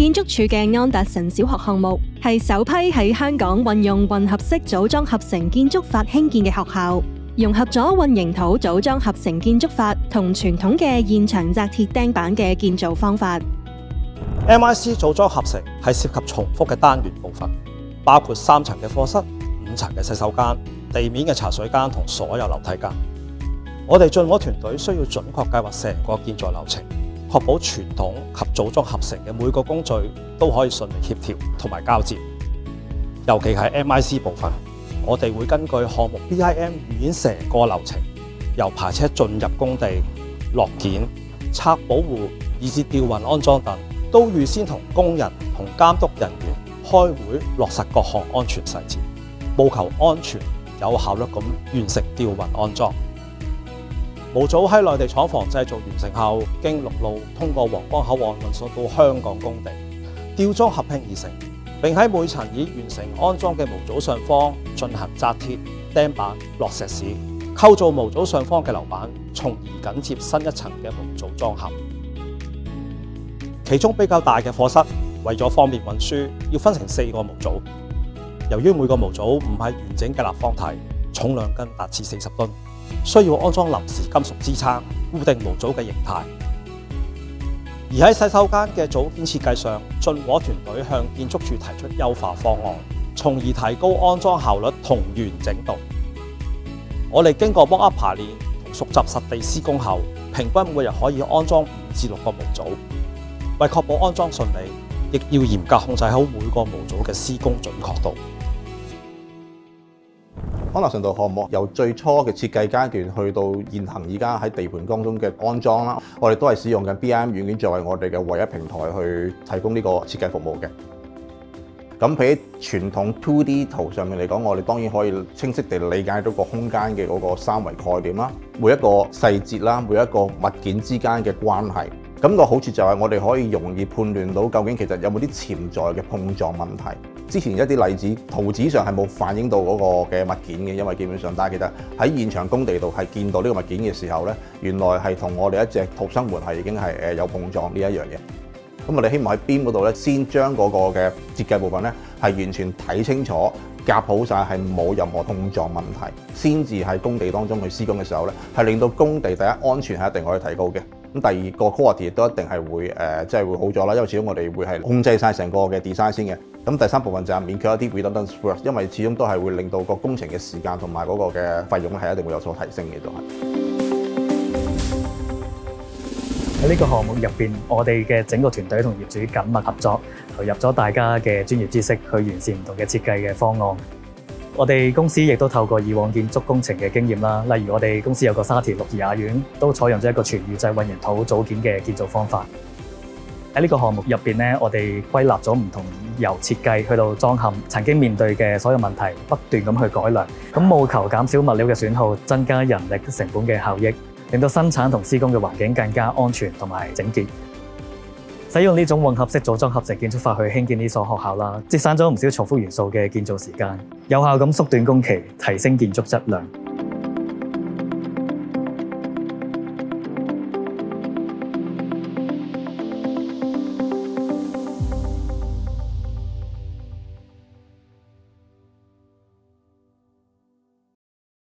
建築署嘅安達臣小學項目係首批喺香港運用混合式組裝合成建築法興建嘅學校，融合咗混凝土組裝合成建築法同傳統嘅現場紮鐵釘板嘅建造方法。MIC 組裝合成係涉及重複嘅單元部分，包括3層嘅課室、5層嘅洗手間、地面嘅茶水間同所有樓梯間。我哋進火團隊需要準確計劃成個建造流程，確保傳統及組裝合成嘅每個工序都可以順利協調同埋交接。尤其係 MIC 部分，我哋會根據項目 BIM 預演成個流程，由排車進入工地、落件、拆保護以至吊運安裝等，都預先同工人同監督人員開會落實各項安全細節，務求安全有效率咁完成吊運安裝。模組喺內地廠房製造完成後，經陸路通過皇崗口岸運送到香港工地，吊裝合併而成，並喺每層以完成安裝嘅模組上方進行紮鐵、釘板、落石屎，構造模組上方嘅樓板，從而緊接新一層嘅模組裝嵌。其中比較大嘅課室，為咗方便運輸，要分成4個模組。由於每個模組唔係完整嘅立方體，重量更達至40噸。需要安裝臨時金屬支撐，固定模組嘅形態。而喺洗手間嘅組件設計上，進火團隊向建築署提出優化方案，從而提高安裝效率同完整度。我哋經過 mock-up 排練同熟習實地施工後，平均每日可以安裝5至6個模組。為確保安裝順利，亦要嚴格控制好每個模組嘅施工準確度。康樂順道項目由最初嘅設計階段去到現行而家喺地盤當中嘅安裝啦，我哋都係使用緊 BIM 軟件作為我哋嘅唯一平台去提供呢個設計服務嘅。咁喺傳統 2D 圖上面嚟講，我哋當然可以清晰地理解到個空間嘅嗰個3維概念啦，每一個細節啦，每一個物件之間嘅關係。咁個好處就係我哋可以容易判斷到究竟其實有冇啲潛在嘅碰撞問題。之前一啲例子圖紙上係冇反映到嗰個嘅物件嘅，因為基本上，但係其實喺現場工地度係見到呢個物件嘅時候咧，原來係同我哋一隻土生活係已經係有碰撞呢一樣嘢。咁我哋希望喺邊嗰度咧，先將嗰個嘅設計部分咧係完全睇清楚、夾好晒，係冇任何碰撞問題，先至喺工地當中去施工嘅時候咧，係令到工地第一安全係一定可以提高嘅。咁第二個 quality 亦都一定係會即係會好咗啦，因為始終我哋會係控制晒成個嘅 design 先嘅。咁第三部分就係免卻一啲 redundant work， 因為始終都係會令到個工程嘅時間同埋嗰個嘅費用咧係一定會有所提升嘅，都係。喺呢個項目入邊，我哋嘅整個團隊同業主緊密合作，投入咗大家嘅專業知識去完善唔同嘅設計嘅方案。我哋公司亦都透過以往建築工程嘅經驗啦，例如我哋公司有個沙田綠怡雅苑，都採用咗一個全預製混凝土組件嘅建造方法。喺呢個項目入邊咧，我哋歸納咗唔同由設計去到裝嵌曾經面對嘅所有問題，不斷咁去改良，咁務求減少物料嘅損耗，增加人力成本嘅效益，令到生產同施工嘅環境更加安全同埋整潔。使用呢種混合式組裝合成建築法去興建呢所學校啦，節省咗唔少重複元素嘅建造時間，有效咁縮短工期，提升建築質量。